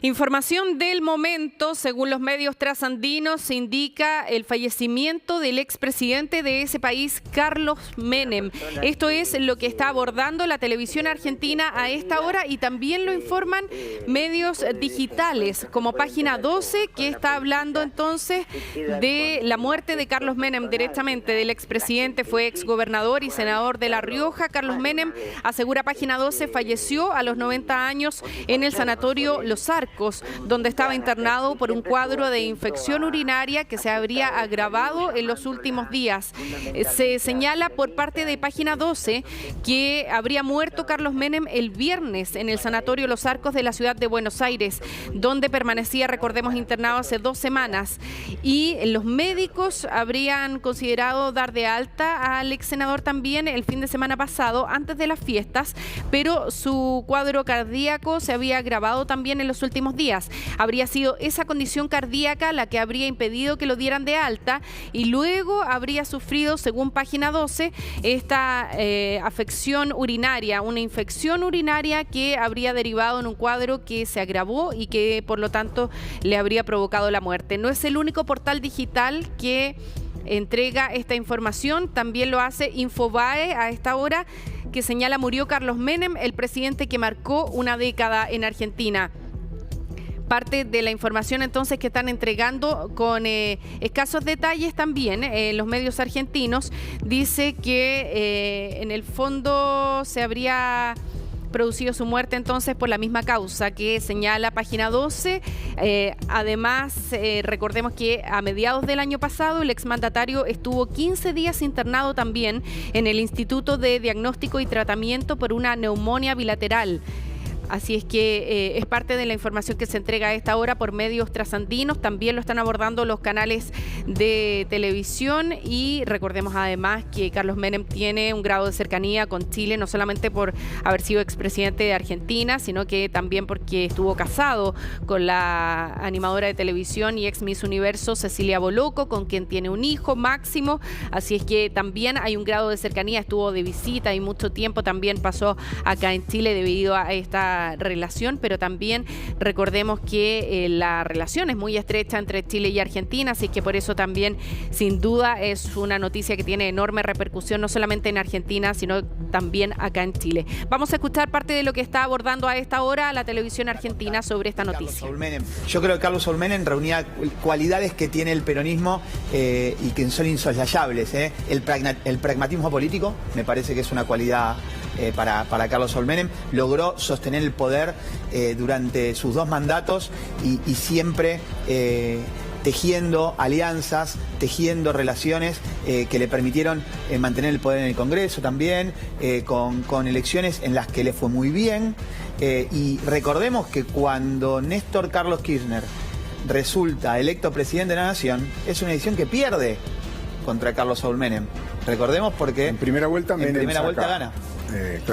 Información del momento, según los medios trasandinos, se indica el fallecimiento del expresidente de ese país, Carlos Menem. Esto es lo que está abordando la televisión argentina a esta hora y también lo informan medios digitales, como Página 12, que está hablando entonces de la muerte de Carlos Menem, directamente del expresidente, fue exgobernador y senador de La Rioja. Carlos Menem, asegura Página 12, falleció a los 90 años en el sanatorio Los Arcos, donde estaba internado por un cuadro de infección urinaria que se habría agravado en los últimos días. Se señala por parte de Página 12 que habría muerto Carlos Menem el viernes en el sanatorio Los Arcos de la ciudad de Buenos Aires, donde permanecía, recordemos, internado hace 2 semanas. Y los médicos habrían considerado dar de alta al ex senador también el fin de semana pasado, antes de las fiestas, pero su cuadro cardíaco se había agravado también en los últimos días. Habría sido esa condición cardíaca la que habría impedido que lo dieran de alta y luego habría sufrido, según Página 12, esta afección urinaria, una infección urinaria que habría derivado en un cuadro que se agravó y que por lo tanto le habría provocado la muerte. No es el único portal digital que entrega esta información, también lo hace Infobae a esta hora, que señala: murió Carlos Menem, el presidente que marcó una década en Argentina. Parte de la información entonces que están entregando con escasos detalles también los medios argentinos, dice que en el fondo se habría producido su muerte entonces por la misma causa que señala Página 12. Además, recordemos que a mediados del año pasado el exmandatario estuvo 15 días internado también en el Instituto de Diagnóstico y Tratamiento por una neumonía bilateral. Así es que es parte de la información que se entrega a esta hora por medios trasandinos. También lo están abordando los canales de televisión y recordemos además que Carlos Menem tiene un grado de cercanía con Chile, no solamente por haber sido expresidente de Argentina, sino que también porque estuvo casado con la animadora de televisión y ex Miss Universo Cecilia Boloco, con quien tiene un hijo, Máximo. Así es que también hay un grado de cercanía, estuvo de visita y mucho tiempo también pasó acá en Chile debido a esta relación, pero también recordemos que la relación es muy estrecha entre Chile y Argentina, así que por eso también sin duda es una noticia que tiene enorme repercusión no solamente en Argentina, sino también acá en Chile. Vamos a escuchar parte de lo que está abordando a esta hora la televisión argentina sobre esta noticia. Yo creo que Carlos Saúl Menem reunía cualidades que tiene el peronismo y que son insoslayables. El pragmatismo político me parece que es una cualidad para Carlos Saúl Menem. Logró sostener el poder durante sus 2 mandatos y siempre tejiendo alianzas, tejiendo relaciones que le permitieron mantener el poder en el Congreso también, con elecciones en las que le fue muy bien. Y recordemos que cuando Néstor Carlos Kirchner resulta electo presidente de la Nación, es una elección que pierde contra Carlos Saúl Menem. Recordemos porque en primera vuelta gana.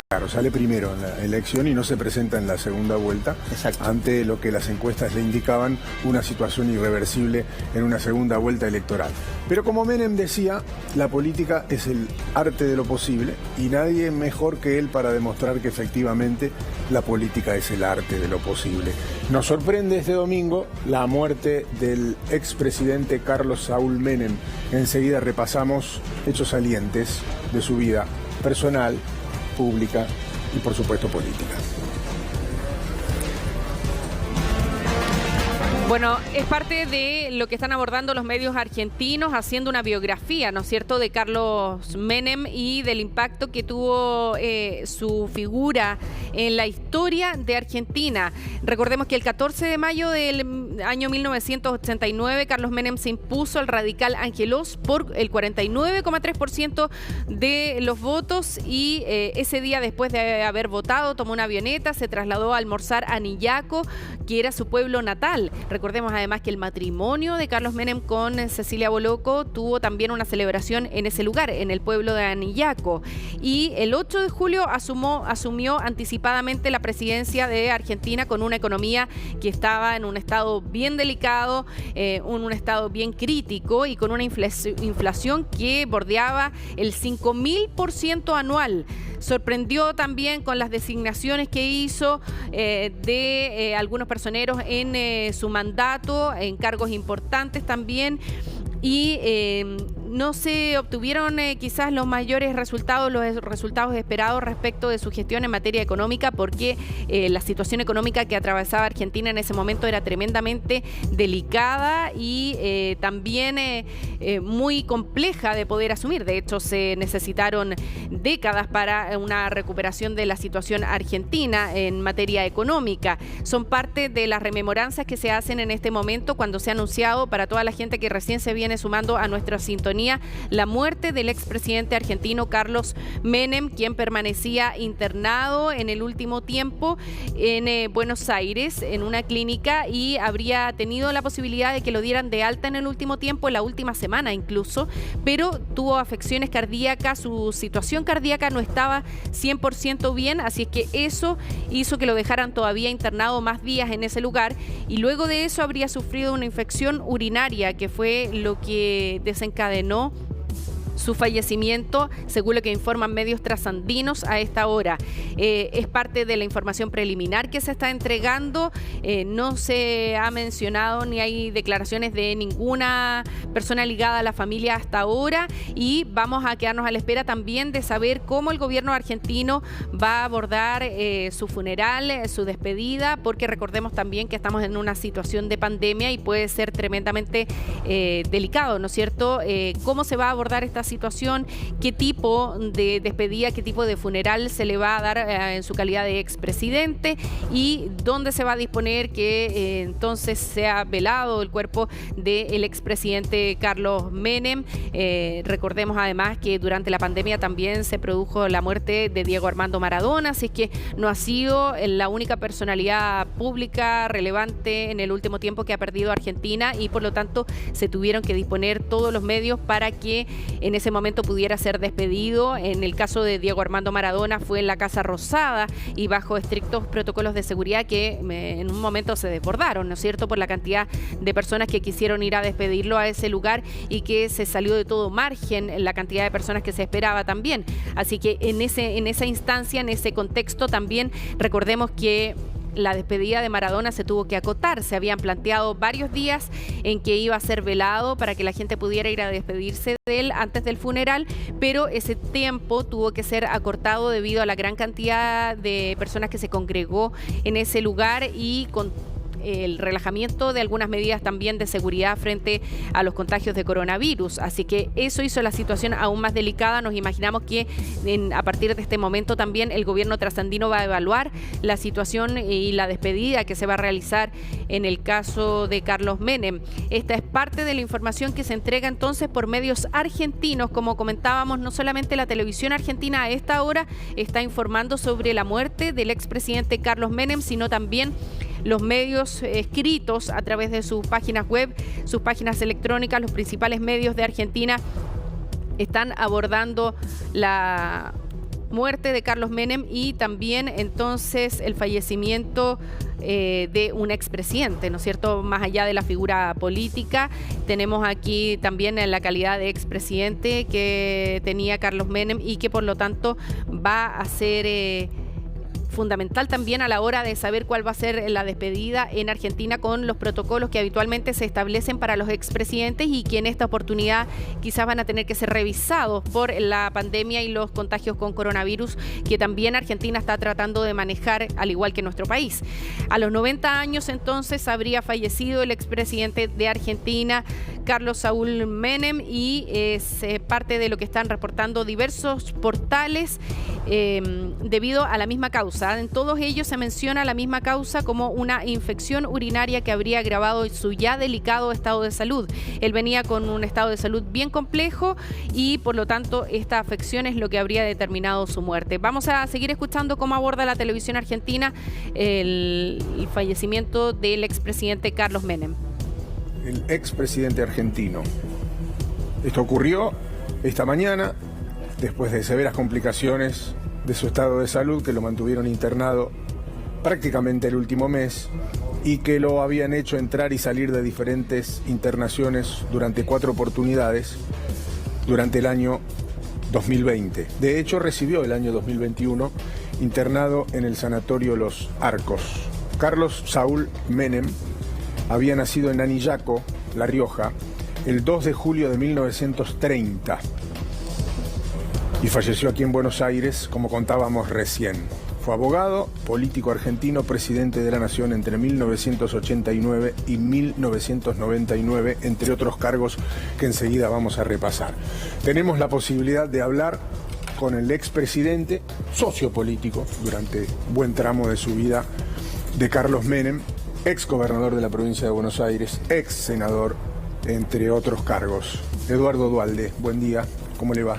Claro, sale primero en la elección y no se presenta en la segunda vuelta. Exacto. Ante lo que las encuestas le indicaban, una situación irreversible en una segunda vuelta electoral. Pero como Menem decía, la política es el arte de lo posible y nadie mejor que él para demostrar que efectivamente la política es el arte de lo posible. Nos sorprende este domingo la muerte del expresidente Carlos Saúl Menem. Enseguida repasamos hechos salientes de su vida personal, pública y por supuesto política. Bueno, es parte de lo que están abordando los medios argentinos, haciendo una biografía, ¿no es cierto?, de Carlos Menem y del impacto que tuvo su figura en la historia de Argentina. Recordemos que el 14 de mayo del año 1989, Carlos Menem se impuso al radical Ángel Oz por el 49,3% de los votos y ese día, después de haber votado, tomó una avioneta, se trasladó a almorzar a Anillaco, que era su pueblo natal. Recordemos además que el matrimonio de Carlos Menem con Cecilia Boloco tuvo también una celebración en ese lugar, en el pueblo de Anillaco. Y el 8 de julio asumió anticipadamente la presidencia de Argentina con una economía que estaba en un estado bien delicado, un estado bien crítico y con una inflación que bordeaba el 5.000% anual. Sorprendió también con las designaciones que hizo de algunos personeros en su mandato, en cargos importantes también. Y no se obtuvieron quizás los mayores resultados, los resultados esperados respecto de su gestión en materia económica, porque la situación económica que atravesaba Argentina en ese momento era tremendamente delicada y también muy compleja de poder asumir. De hecho, se necesitaron décadas para una recuperación de la situación argentina en materia económica. Son parte de las rememoranzas que se hacen en este momento cuando se ha anunciado para toda la gente que recién se viene sumando a nuestra sintonía la muerte del expresidente argentino Carlos Menem, quien permanecía internado en el último tiempo en Buenos Aires, en una clínica, y habría tenido la posibilidad de que lo dieran de alta en el último tiempo, en la última semana incluso, pero tuvo afecciones cardíacas, su situación cardíaca no estaba 100% bien, así es que eso hizo que lo dejaran todavía internado más días en ese lugar, y luego de eso habría sufrido una infección urinaria, que fue lo que desencadenó su fallecimiento, según lo que informan medios trasandinos a esta hora. Es parte de la información preliminar que se está entregando. No se ha mencionado ni hay declaraciones de ninguna persona ligada a la familia hasta ahora, y vamos a quedarnos a la espera también de saber cómo el gobierno argentino va a abordar su funeral, su despedida, porque recordemos también que estamos en una situación de pandemia y puede ser tremendamente delicado, ¿no es cierto? ¿Cómo se va a abordar esta situación? ¿Qué tipo de despedida, qué tipo de funeral se le va a dar en su calidad de expresidente? ¿Y dónde se va a disponer que entonces sea velado el cuerpo del expresidente Carlos Menem? Recordemos además que durante la pandemia también se produjo la muerte de Diego Armando Maradona, así es que no ha sido la única personalidad pública relevante en el último tiempo que ha perdido Argentina, y por lo tanto se tuvieron que disponer todos los medios para que en ese momento pudiera ser despedido. En el caso de Diego Armando Maradona fue en la Casa Rosada y bajo estrictos protocolos de seguridad que en un momento se desbordaron, ¿no es cierto?, por la cantidad de personas que quisieron ir a despedirlo a ese lugar, y que se salió de todo margen la cantidad de personas que se esperaba también. Así que en esa instancia, en ese contexto también recordemos que la despedida de Maradona se tuvo que acotar. Se habían planteado varios días en que iba a ser velado para que la gente pudiera ir a despedirse de él antes del funeral, pero ese tiempo tuvo que ser acortado debido a la gran cantidad de personas que se congregó en ese lugar y con el relajamiento de algunas medidas también de seguridad frente a los contagios de coronavirus. Así que eso hizo la situación aún más delicada. Nos imaginamos que a partir de este momento también el gobierno trasandino va a evaluar la situación y la despedida que se va a realizar en el caso de Carlos Menem. Esta es parte de la información que se entrega entonces por medios argentinos. Como comentábamos, no solamente la televisión argentina a esta hora está informando sobre la muerte del expresidente Carlos Menem, sino también los medios escritos a través de sus páginas web, sus páginas electrónicas. Los principales medios de Argentina están abordando la muerte de Carlos Menem y también entonces el fallecimiento de un expresidente, ¿no es cierto? Más allá de la figura política, tenemos aquí también en la calidad de expresidente que tenía Carlos Menem y que por lo tanto va a ser fundamental también a la hora de saber cuál va a ser la despedida en Argentina, con los protocolos que habitualmente se establecen para los expresidentes y que en esta oportunidad quizás van a tener que ser revisados por la pandemia y los contagios con coronavirus, que también Argentina está tratando de manejar, al igual que nuestro país. A los 90 años entonces habría fallecido el expresidente de Argentina, Carlos Saúl Menem, y es parte de lo que están reportando diversos portales debido a la misma causa. En todos ellos se menciona la misma causa como una infección urinaria que habría agravado su ya delicado estado de salud. Él venía con un estado de salud bien complejo y por lo tanto esta afección es lo que habría determinado su muerte. Vamos a seguir escuchando cómo aborda la televisión argentina el fallecimiento del expresidente Carlos Menem. El expresidente argentino. Esto ocurrió esta mañana después de severas complicaciones de su estado de salud que lo mantuvieron internado prácticamente el último mes y que lo habían hecho entrar y salir de diferentes internaciones durante 4 oportunidades durante el año 2020. De hecho, recibió el año 2021 internado en el sanatorio Los Arcos. Carlos Saúl Menem había nacido en Anillaco, La Rioja, el 2 de julio de 1930 y falleció aquí en Buenos Aires, como contábamos recién. Fue abogado, político argentino, presidente de la Nación entre 1989 y 1999, entre otros cargos que enseguida vamos a repasar. Tenemos la posibilidad de hablar con el expresidente, socio político durante buen tramo de su vida, de Carlos Menem, ex gobernador de la provincia de Buenos Aires, ex senador, entre otros cargos. Eduardo Duhalde, buen día, ¿cómo le va?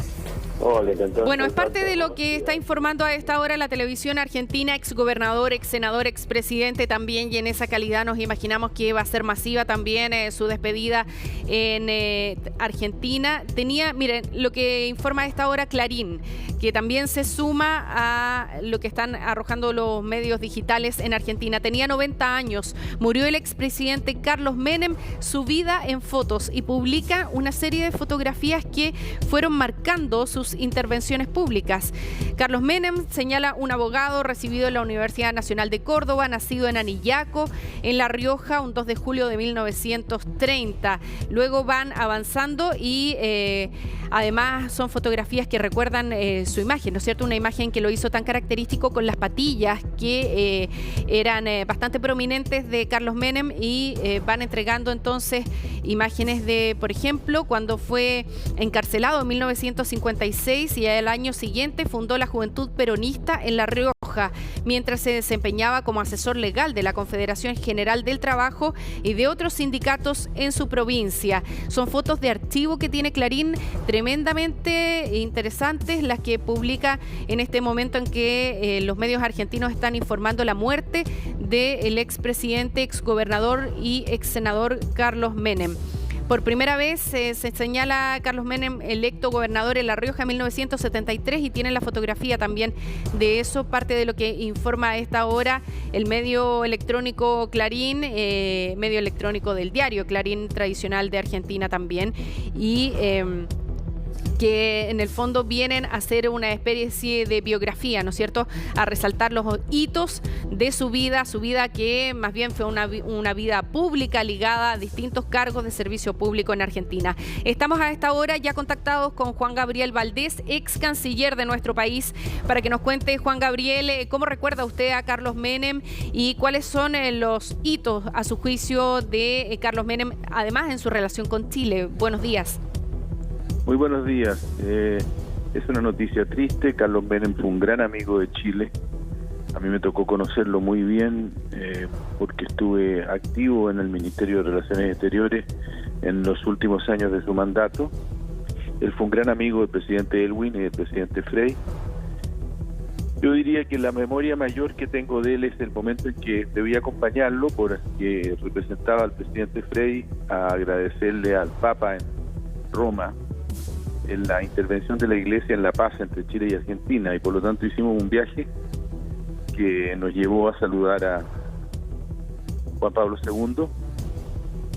Hola, bueno, es parte de lo que está informando a esta hora la televisión argentina, exgobernador, exsenador, expresidente también, y en esa calidad nos imaginamos que va a ser masiva también su despedida en Argentina. Miren, lo que informa a esta hora Clarín, que también se suma a lo que están arrojando los medios digitales en Argentina. Tenía 90 años, murió el expresidente Carlos Menem, su vida en fotos, y publica una serie de fotografías que fueron marcando sus intervenciones públicas. Carlos Menem, señala un abogado recibido en la Universidad Nacional de Córdoba, nacido en Anillaco, en La Rioja, un 2 de julio de 1930. Luego van avanzando y además son fotografías que recuerdan su imagen, ¿no es cierto? Una imagen que lo hizo tan característico con las patillas que eran bastante prominentes de Carlos Menem, y van entregando entonces imágenes de, por ejemplo, cuando fue encarcelado en 1956 y al año siguiente fundó la Juventud Peronista en La Rioja, mientras se desempeñaba como asesor legal de la Confederación General del Trabajo y de otros sindicatos en su provincia. Son fotos de archivo que tiene Clarín, tremendamente interesantes, las que publica en este momento en que los medios argentinos están informando la muerte del expresidente, exgobernador y exsenador Carlos Menem. Por primera vez se señala a Carlos Menem electo gobernador en La Rioja en 1973, y tienen la fotografía también de eso, parte de lo que informa a esta hora el medio electrónico Clarín, medio electrónico del diario Clarín tradicional de Argentina también, y que en el fondo vienen a hacer una especie de biografía, ¿no es cierto?, a resaltar los hitos de su vida que más bien fue una vida pública ligada a distintos cargos de servicio público en Argentina. Estamos a esta hora ya contactados con Juan Gabriel Valdés, ex canciller de nuestro país, para que nos cuente, Juan Gabriel, cómo recuerda usted a Carlos Menem y cuáles son los hitos, a su juicio, de Carlos Menem, además en su relación con Chile. Buenos días. Muy buenos días. Es una noticia triste. Carlos Menem fue un gran amigo de Chile. A mí me tocó conocerlo muy bien porque estuve activo en el Ministerio de Relaciones Exteriores en los últimos años de su mandato. Él fue un gran amigo del presidente Elwin y del presidente Frei. Yo diría que la memoria mayor que tengo de él es el momento en que debí acompañarlo, porque representaba al presidente Frei, a agradecerle al Papa en Roma en la intervención de la Iglesia en la paz entre Chile y Argentina, y por lo tanto hicimos un viaje que nos llevó a saludar a Juan Pablo II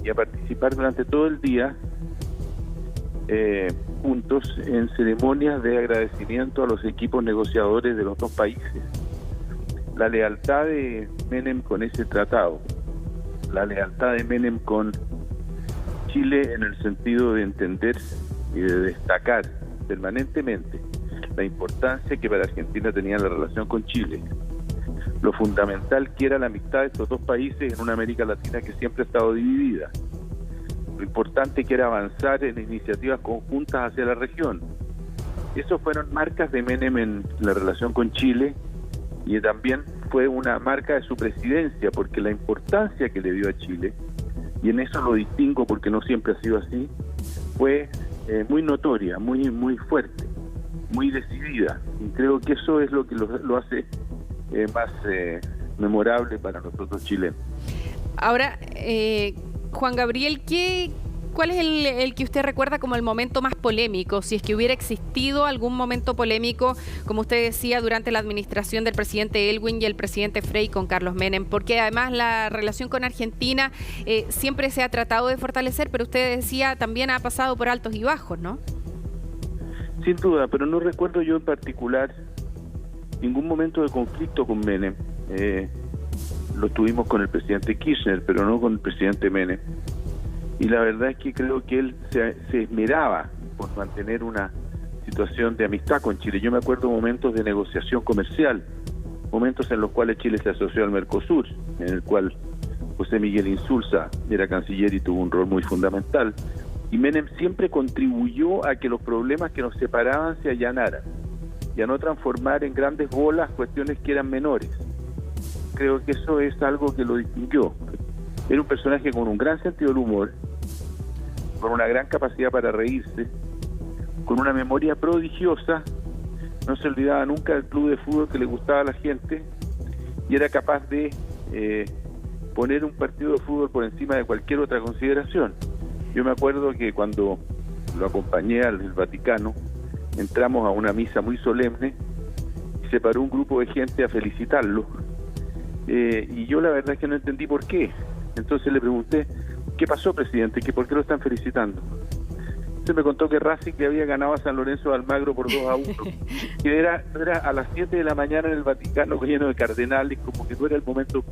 y a participar durante todo el día juntos en ceremonias de agradecimiento a los equipos negociadores de los dos países. La lealtad de Menem con ese tratado, la lealtad de Menem con Chile en el sentido de entender y de destacar permanentemente la importancia que para Argentina tenía la relación con Chile, lo fundamental que era la amistad de estos dos países en una América Latina que siempre ha estado dividida, lo importante que era avanzar en iniciativas conjuntas hacia la región. Esas fueron marcas de Menem en la relación con Chile, y también fue una marca de su presidencia, porque la importancia que le dio a Chile, y en eso lo distingo porque no siempre ha sido así, fue muy notoria, muy fuerte, muy decidida, y creo que eso es lo que lo hace más memorable para nosotros chilenos. Ahora, Juan Gabriel, ¿qué ¿Cuál es el que usted recuerda como el momento más polémico? Si es que hubiera existido algún momento polémico, como usted decía, durante la administración del presidente Aylwin y el presidente Frey con Carlos Menem, porque además la relación con Argentina siempre se ha tratado de fortalecer, pero usted decía también ha pasado por altos y bajos, ¿no? Sin duda, pero no recuerdo yo en particular ningún momento de conflicto con Menem. Lo tuvimos con el presidente Kirchner, pero no con el presidente Menem. Y la verdad es que creo que él se esmeraba por mantener una situación de amistad con Chile. Yo me acuerdo momentos de negociación comercial, momentos en los cuales Chile se asoció al Mercosur, en el cual José Miguel Insulza era canciller y tuvo un rol muy fundamental. Y Menem siempre contribuyó a que los problemas que nos separaban se allanaran y a no transformar en grandes bolas cuestiones que eran menores. Creo que eso es algo que lo distinguió. Era un personaje con un gran sentido del humor, con una gran capacidad para reírse, con una memoria prodigiosa, no se olvidaba nunca del club de fútbol que le gustaba a la gente y era capaz de poner un partido de fútbol por encima de cualquier otra consideración. Yo me acuerdo que cuando lo acompañé al Vaticano, entramos a una misa muy solemne y se paró un grupo de gente a felicitarlo. Y yo la verdad es que no entendí por qué. Entonces le pregunté, ¿qué pasó, presidente? ¿Por qué lo están felicitando? Se me contó que Racing le había ganado a San Lorenzo de Almagro por 2-1, que era a las 7 de la mañana en el Vaticano lleno de cardenales, como que no era el momento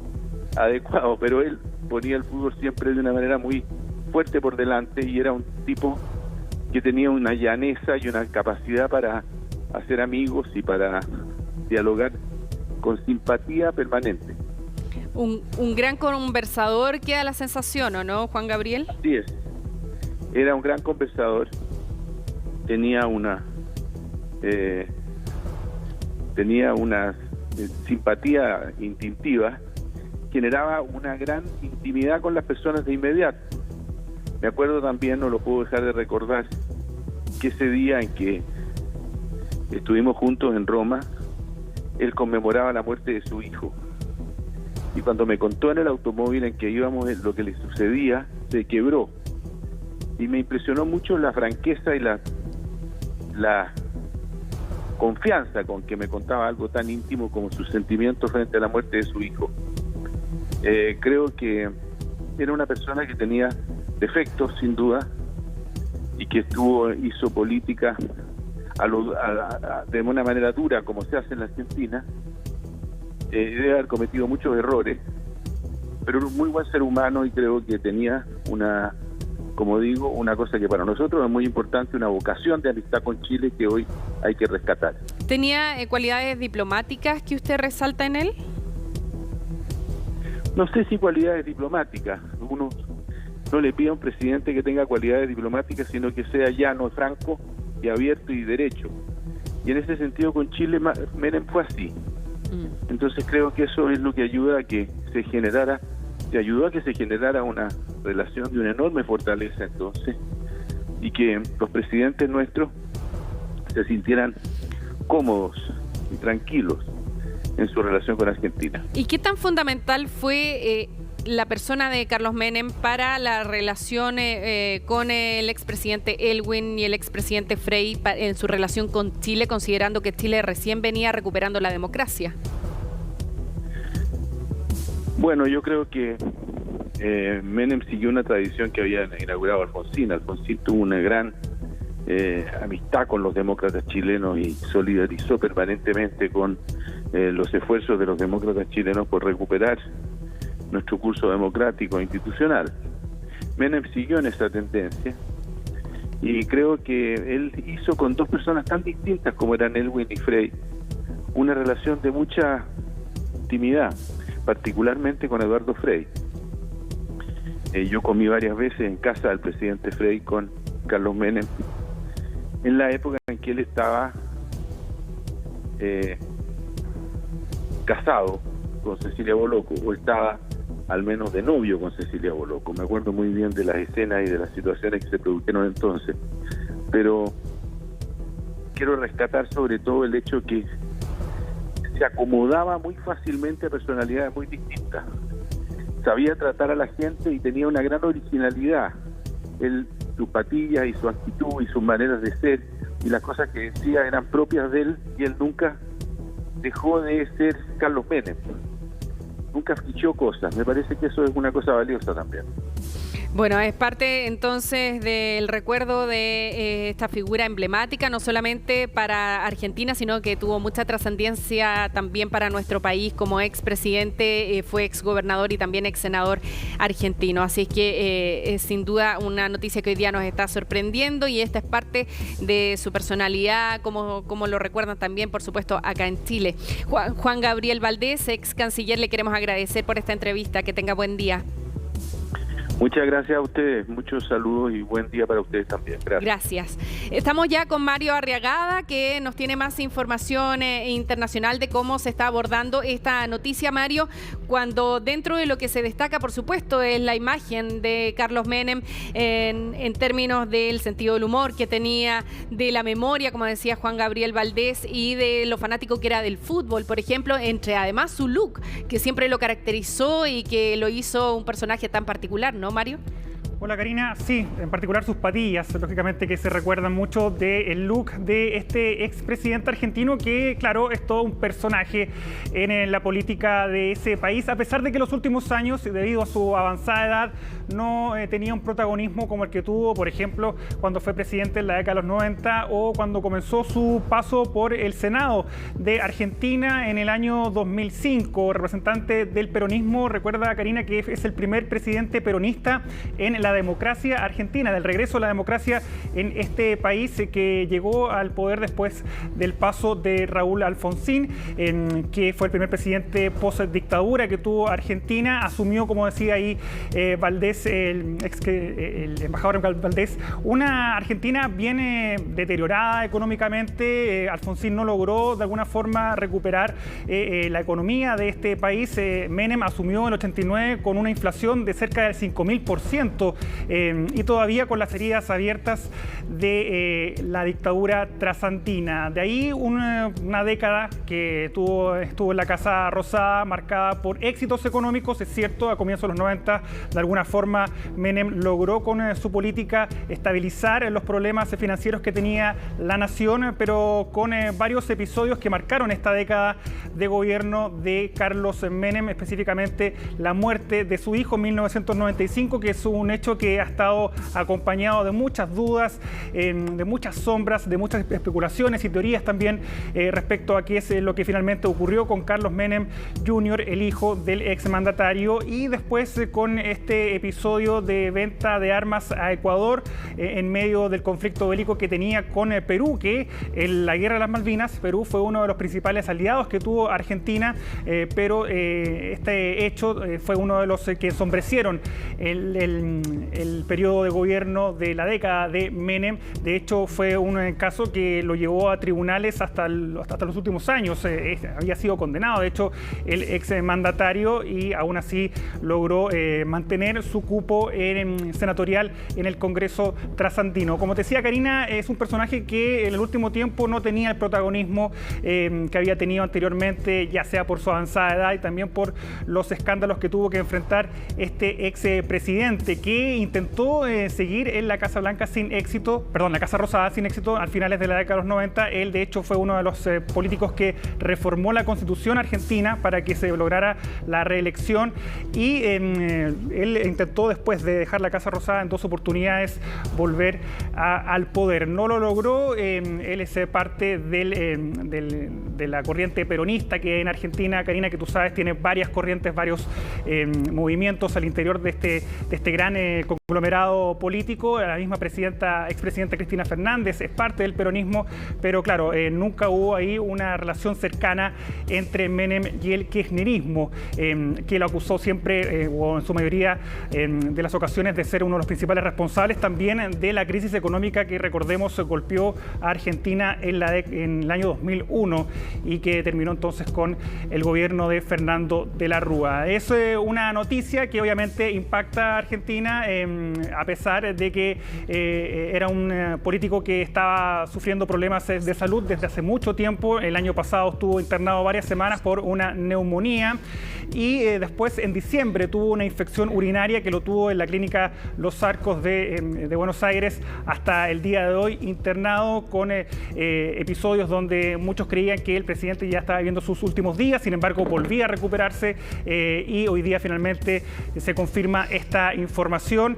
adecuado, pero él ponía el fútbol siempre de una manera muy fuerte por delante y era un tipo que tenía una llaneza y una capacidad para hacer amigos y para dialogar con simpatía permanente. Un gran conversador, queda la sensación, ¿o no, Juan Gabriel? Así es. Era un gran conversador. Tenía una simpatía instintiva, generaba una gran intimidad con las personas de inmediato. Me acuerdo también, no lo puedo dejar de recordar, que ese día en que estuvimos juntos en Roma, él conmemoraba la muerte de su hijo. Y cuando me contó en el automóvil en que íbamos lo que le sucedía, se quebró. Y me impresionó mucho la franqueza y la confianza con que me contaba algo tan íntimo como sus sentimientos frente a la muerte de su hijo. Creo que era una persona que tenía defectos, sin duda, y que hizo política de una manera dura, como se hace en la Argentina. Debe haber cometido muchos errores, pero era un muy buen ser humano y creo que tenía una cosa que para nosotros es muy importante, una vocación de amistad con Chile que hoy hay que rescatar. ¿Tenía cualidades diplomáticas que usted resalta en él? No sé si cualidades diplomáticas. Uno no le pide a un presidente que tenga cualidades diplomáticas, sino que sea llano, franco y abierto y derecho. Y en ese sentido con Chile Menem fue así. Entonces creo que eso es lo que ayudó a que se generara una relación de una enorme fortaleza entonces, y que los presidentes nuestros se sintieran cómodos y tranquilos en su relación con Argentina. ¿Y qué tan fundamental fue la persona de Carlos Menem para la relación con el expresidente Aylwin y el expresidente Frey en su relación con Chile, considerando que Chile recién venía recuperando la democracia? Bueno, yo creo que Menem siguió una tradición que había inaugurado Alfonsín. Alfonsín tuvo una gran amistad con los demócratas chilenos y solidarizó permanentemente con los esfuerzos de los demócratas chilenos por recuperar nuestro curso democrático e institucional. Menem siguió en esa tendencia y creo que él hizo con dos personas tan distintas como eran Aylwin y Frey una relación de mucha intimidad, particularmente con Eduardo Frei. Yo comí varias veces en casa del presidente Frei con Carlos Menem en la época en que él estaba casado con Cecilia Boloco, o estaba al menos de novio con Cecilia Boloco. Me acuerdo muy bien de las escenas y de las situaciones que se produjeron entonces, pero quiero rescatar sobre todo el hecho que se acomodaba muy fácilmente a personalidades muy distintas. Sabía tratar a la gente y tenía una gran originalidad. Él sus patillas y su actitud y sus maneras de ser y las cosas que decía eran propias de él, y él nunca dejó de ser Carlos Menem. Nunca fichó cosas. Me parece que eso es una cosa valiosa también. Bueno, es parte entonces del recuerdo de esta figura emblemática, no solamente para Argentina, sino que tuvo mucha trascendencia también para nuestro país como expresidente, fue exgobernador y también ex senador argentino. Así es que es sin duda una noticia que hoy día nos está sorprendiendo, y esta es parte de su personalidad, como lo recuerdan también, por supuesto, acá en Chile. Juan Gabriel Valdés, ex canciller, le queremos agradecer por esta entrevista. Que tenga buen día. Muchas gracias a ustedes, muchos saludos y buen día para ustedes también. Gracias. Estamos ya con Mario Arriagada, que nos tiene más información internacional de cómo se está abordando esta noticia, Mario, cuando dentro de lo que se destaca, por supuesto, es la imagen de Carlos Menem en términos del sentido del humor que tenía, de la memoria, como decía Juan Gabriel Valdés, y de lo fanático que era del fútbol, por ejemplo, entre además su look, que siempre lo caracterizó y que lo hizo un personaje tan particular, ¿no, Mario? Hola Karina, sí, en particular sus patillas, lógicamente que se recuerdan mucho del look de este expresidente argentino que, claro, es todo un personaje en la política de ese país, a pesar de que en los últimos años, debido a su avanzada edad, no tenía un protagonismo como el que tuvo, por ejemplo, cuando fue presidente en la década de los 90 o cuando comenzó su paso por el Senado de Argentina en el año 2005, representante del peronismo. Recuerda, Karina, que es el primer presidente peronista en la democracia argentina, del regreso a la democracia en este país, que llegó al poder después del paso de Raúl Alfonsín, que fue el primer presidente post-dictadura que tuvo Argentina. Asumió, como decía ahí Valdés, el embajador Valdés, una Argentina bien deteriorada económicamente. Alfonsín no logró de alguna forma recuperar la economía de este país. Menem asumió en el 89 con una inflación de cerca del 5.000%. Y todavía con las heridas abiertas de la dictadura trasandina. De ahí una década que estuvo en la Casa Rosada marcada por éxitos económicos. Es cierto, a comienzos de los 90, de alguna forma, Menem logró con su política estabilizar los problemas financieros que tenía la nación, pero con varios episodios que marcaron esta década de gobierno de Carlos Menem, específicamente la muerte de su hijo en 1995, que es un hecho que ha estado acompañado de muchas dudas, de muchas sombras, de muchas especulaciones y teorías también respecto a qué es lo que finalmente ocurrió con Carlos Menem Jr., el hijo del exmandatario, y después con este episodio de venta de armas a Ecuador en medio del conflicto bélico que tenía con Perú, que en la Guerra de las Malvinas, Perú fue uno de los principales aliados que tuvo Argentina, pero este hecho fue uno de los que ensombrecieron el periodo de gobierno de la década de Menem. De hecho, fue un caso que lo llevó a tribunales hasta los últimos años. Había sido condenado, de hecho, el exmandatario, y aún así logró mantener su cupo senatorial en el Congreso trasandino. Como te decía, Karina, es un personaje que en el último tiempo no tenía el protagonismo que había tenido anteriormente, ya sea por su avanzada edad y también por los escándalos que tuvo que enfrentar este expresidente, que intentó seguir en la Casa Blanca sin éxito, perdón, la Casa Rosada sin éxito a finales de la década de los 90. Él, de hecho, fue uno de los políticos que reformó la Constitución argentina para que se lograra la reelección, y él intentó, después de dejar la Casa Rosada en 2 oportunidades, volver al poder. No lo logró. Él es parte de la corriente peronista que en Argentina, Karina, que tú sabes, tiene varias corrientes, varios movimientos al interior de este gran conglomerado político. La misma expresidenta Cristina Fernández es parte del peronismo, pero claro, nunca hubo ahí una relación cercana entre Menem y el kirchnerismo, que lo acusó siempre, o en su mayoría de las ocasiones, de ser uno de los principales responsables también de la crisis económica que, recordemos, golpeó a Argentina en el año 2001 y que terminó entonces con el gobierno de Fernando de la Rúa. Es una noticia que obviamente impacta a Argentina Argentina, a pesar de que era un político que estaba sufriendo problemas de salud desde hace mucho tiempo. El año pasado estuvo internado varias semanas por una neumonía y después en diciembre tuvo una infección urinaria que lo tuvo en la clínica Los Arcos de Buenos Aires hasta el día de hoy, internado con episodios donde muchos creían que el presidente ya estaba viviendo sus últimos días. Sin embargo, volvía a recuperarse y hoy día finalmente se confirma esta información.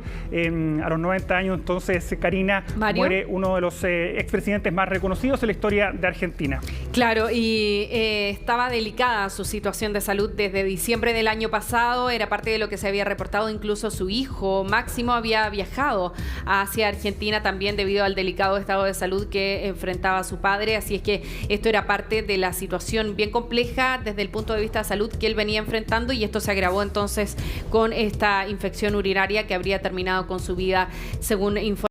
A los 90 años, entonces, Karina, muere uno de los expresidentes más reconocidos en la historia de Argentina. Claro, y estaba delicada su situación de salud desde diciembre del año pasado. Era parte de lo que se había reportado. Incluso su hijo Máximo había viajado hacia Argentina también debido al delicado estado de salud que enfrentaba su padre. Así es que esto era parte de la situación bien compleja desde el punto de vista de salud que él venía enfrentando, y esto se agravó entonces con esta infección urinaria que habría terminado con su vida, según informó